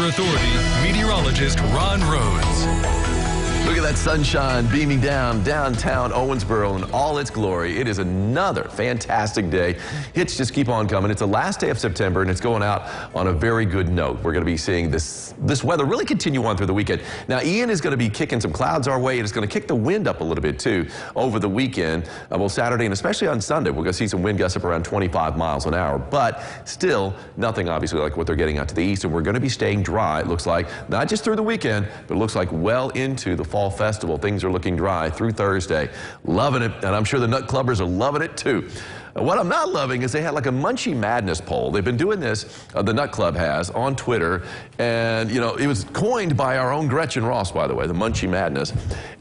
Weather Authority meteorologist Ron Rhodes. Look at that sunshine beaming down downtown Owensboro in all its glory. It is another fantastic day. Hits just keep on coming. It's the last day of September, and it's going out on a very good note. We're going to be seeing this weather really continue on through the weekend. Now, Ian is going to be kicking some clouds our way. It is going to kick the wind up a little bit, too, over the weekend. Well, Saturday and especially on Sunday, we're going to see some wind gusts up around 25 miles an hour. But still, nothing obviously like what they're getting out to the east. And we're going to be staying dry, it looks like, not just through the weekend, but it looks like well into the fall festival. Things are looking dry through Thursday. Loving it, and I'm sure the nut clubbers are loving it too. What I'm not loving is they had like a Munchie Madness poll. They've been doing this, the Nut Club has, on Twitter. And, you know, it was coined by our own Gretchen Ross, by the way, the Munchie Madness.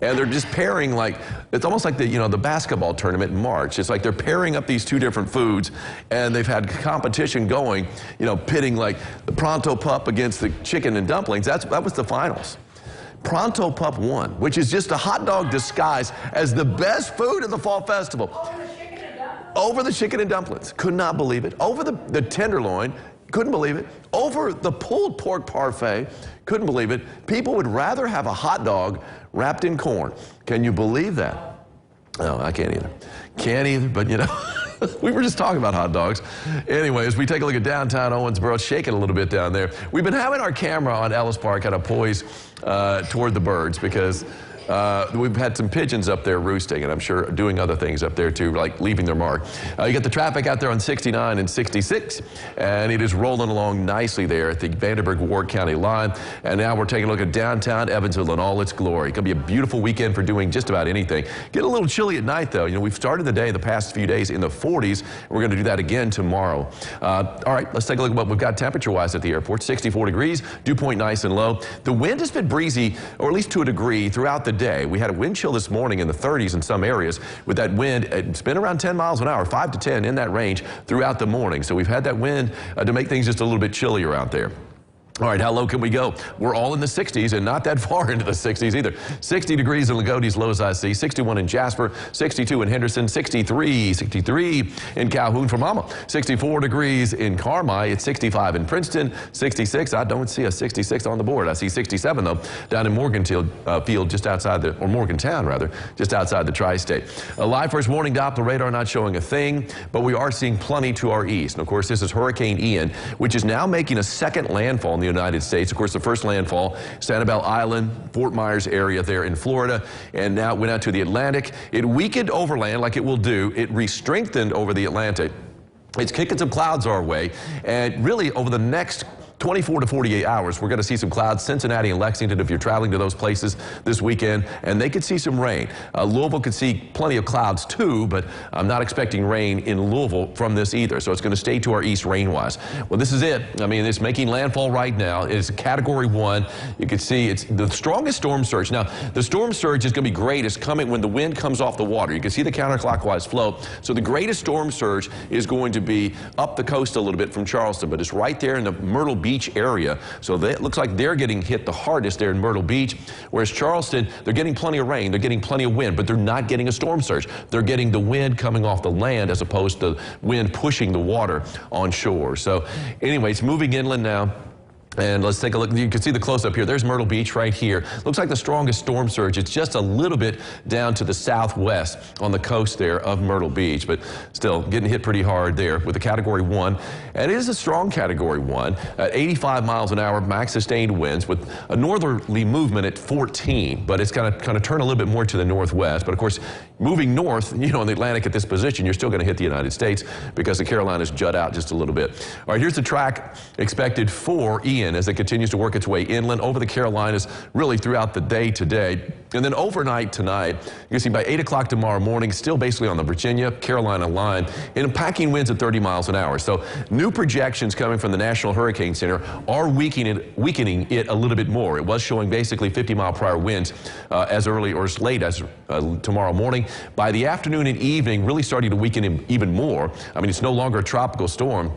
And they're just pairing, like, it's almost like the, you know, the basketball tournament in March. It's like they're pairing up these two different foods, and they've had competition going, you know, pitting like the Pronto Pup against the chicken and dumplings. That was the finals. Pronto Pup won, which is just a hot dog disguised as the best food at the fall festival. Over the chicken and dumplings. Could not believe it. Over the tenderloin. Couldn't believe it. Over the pulled pork parfait. Couldn't believe it. People would rather have a hot dog wrapped in corn. Can you believe that? No, I can't either. Can't either, but you know. We were just talking about hot dogs. Anyways, we take a look at downtown Owensboro. It's shaking a little bit down there. We've been having our camera on Ellis Park kind of poised toward the birds because we've had some pigeons up there roosting, and I'm sure doing other things up there too, like leaving their mark. You got the traffic out there on 69 and 66, and it is rolling along nicely there at the Vanderburgh-Ward County line. And now we're taking a look at downtown Evansville in all its glory. It's going to be a beautiful weekend for doing just about anything. Get a little chilly at night, though. You know, we've started the day the past few days in the 40s. And we're going to do that again tomorrow. All right, let's take a look at what we've got temperature-wise at the airport. 64 degrees, dew point nice and low. The wind has been breezy, or at least to a degree, throughout the day. We had a wind chill this morning in the 30s in some areas. With that wind, it's been around 10 miles an hour, 5 to 10 in that range throughout the morning. So we've had that wind to make things just a little bit chillier out there. All right, how low can we go? We're all in the 60s and not that far into the 60s either. 60 degrees in Lagodes, lows I see. 61 in Jasper, 62 in Henderson, 63 in Calhoun for Mama. 64 degrees in Carmi. It's 65 in Princeton, 66. I don't see a 66 on the board. I see 67 though down in Morganfield, just outside or Morgantown rather, just outside the tri-state. A live first warning Doppler radar not showing a thing, but we are seeing plenty to our east. And of course, this is Hurricane Ian, which is now making a second landfall in the United States. Of course, the first landfall, Sanibel Island, Fort Myers area there in Florida, and now it went out to the Atlantic. It weakened overland like it will do. It re-strengthened over the Atlantic. It's kicking some clouds our way, and really over the next 24 to 48 hours, we're going to see some clouds. Cincinnati and Lexington, if you're traveling to those places this weekend, and they could see some rain. Louisville could see plenty of clouds too, but I'm not expecting rain in Louisville from this either. So it's going to stay to our east rain-wise. Well, this is it. I mean, it's making landfall right now. It's Category 1. You can see it's the strongest storm surge. Now, the storm surge is going to be great. It's coming when the wind comes off the water. You can see the counterclockwise flow. So the greatest storm surge is going to be up the coast a little bit from Charleston, but it's right there in the Myrtle Beach area. So it looks like they're getting hit the hardest there in Myrtle Beach, whereas Charleston, they're getting plenty of rain, they're getting plenty of wind, but they're not getting a storm surge. They're getting the wind coming off the land as opposed to wind pushing the water on shore. So anyways, moving inland now. And let's take a look. You can see the close-up here. There's Myrtle Beach right here. Looks like the strongest storm surge. It's just a little bit down to the southwest on the coast there of Myrtle Beach, but still getting hit pretty hard there with a Category 1. And it is a strong Category 1 at 85 miles an hour, max sustained winds with a northerly movement at 14, but it's going to kind of turn a little bit more to the northwest. But of course, moving north, you know, in the Atlantic at this position, you're still going to hit the United States because the Carolinas jut out just a little bit. All right, here's the track expected for Ian as it continues to work its way inland over the Carolinas really throughout the day today. And then overnight tonight, you can see by 8 o'clock tomorrow morning, still basically on the Virginia-Carolina line, and packing winds at 30 miles an hour. So new projections coming from the National Hurricane Center are weakening it a little bit more. It was showing basically 50-mile-per-hour winds as early or as late as tomorrow morning. By the afternoon and evening, really starting to weaken even more. I mean, it's no longer a tropical storm.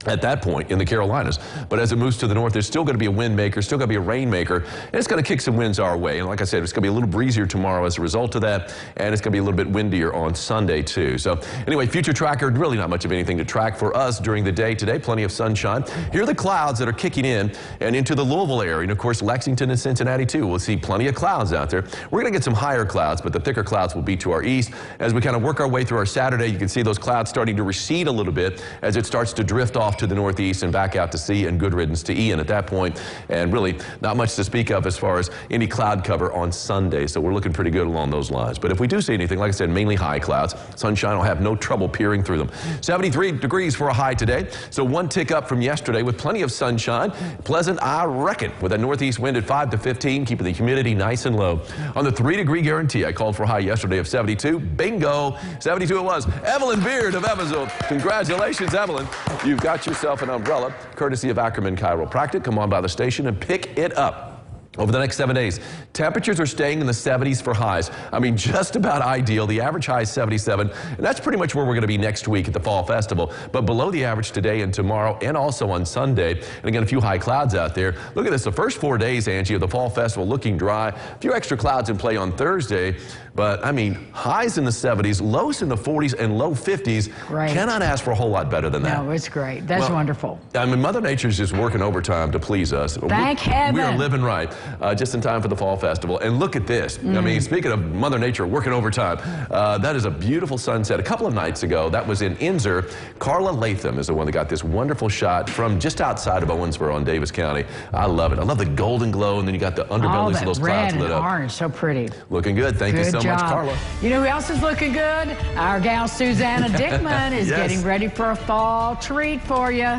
at that point in the Carolinas. But as it moves to the north, there's still going to be a wind maker, still going to be a rain maker, and it's going to kick some winds our way. And like I said, it's going to be a little breezier tomorrow as a result of that, and it's going to be a little bit windier on Sunday too. So anyway, future tracker, really not much of anything to track for us during the day today. Plenty of sunshine. Here are the clouds that are kicking in and into the Louisville area, and of course Lexington and Cincinnati too. We'll see plenty of clouds out there. We're going to get some higher clouds, but the thicker clouds will be to our east. As we kind of work our way through our Saturday, you can see those clouds starting to recede a little bit as it starts to drift off to the northeast and back out to sea, and good riddance to Ian at that point. And really not much to speak of as far as any cloud cover on Sunday. So we're looking pretty good along those lines. But if we do see anything, like I said, mainly high clouds. Sunshine will have no trouble peering through them. 73 degrees for a high today. So one tick up from yesterday with plenty of sunshine. Pleasant, I reckon, with a northeast wind at 5 to 15, keeping the humidity nice and low. On the 3-degree guarantee, I called for a high yesterday of 72. Bingo. 72 it was. Evelyn Beard of Evansville. Congratulations, Evelyn. You've got yourself an umbrella, courtesy of Ackerman Chiropractic. Come on by the station and pick it up. Over the next 7 days, temperatures are staying in the 70s for highs. I mean, just about ideal. The average high is 77, and that's pretty much where we're going to be next week at the Fall Festival. But below the average today and tomorrow, and also on Sunday. And again, a few high clouds out there. Look at this, the first 4 days, Angie, of the Fall Festival looking dry. A few extra clouds in play on Thursday. But, I mean, highs in the 70s, lows in the 40s, and low 50s. Great. Cannot ask for a whole lot better than that. No, it's great. That's wonderful. I mean, Mother Nature's just working overtime to please us. Thank heaven. We are living right. Just in time for the Fall Festival. And look at this. I mean, speaking of Mother Nature working overtime, that is a beautiful sunset. A couple of nights ago, that was in Inzer. Carla Latham is the one that got this wonderful shot from just outside of Owensboro in Davis County. I love it. I love the golden glow, and then you got the underbellies of those clouds lit up. Red and orange, so pretty. Looking good. Thank you so much, Carla. You know who else is looking good? Our gal Susanna Dickman is getting ready for a fall treat for you.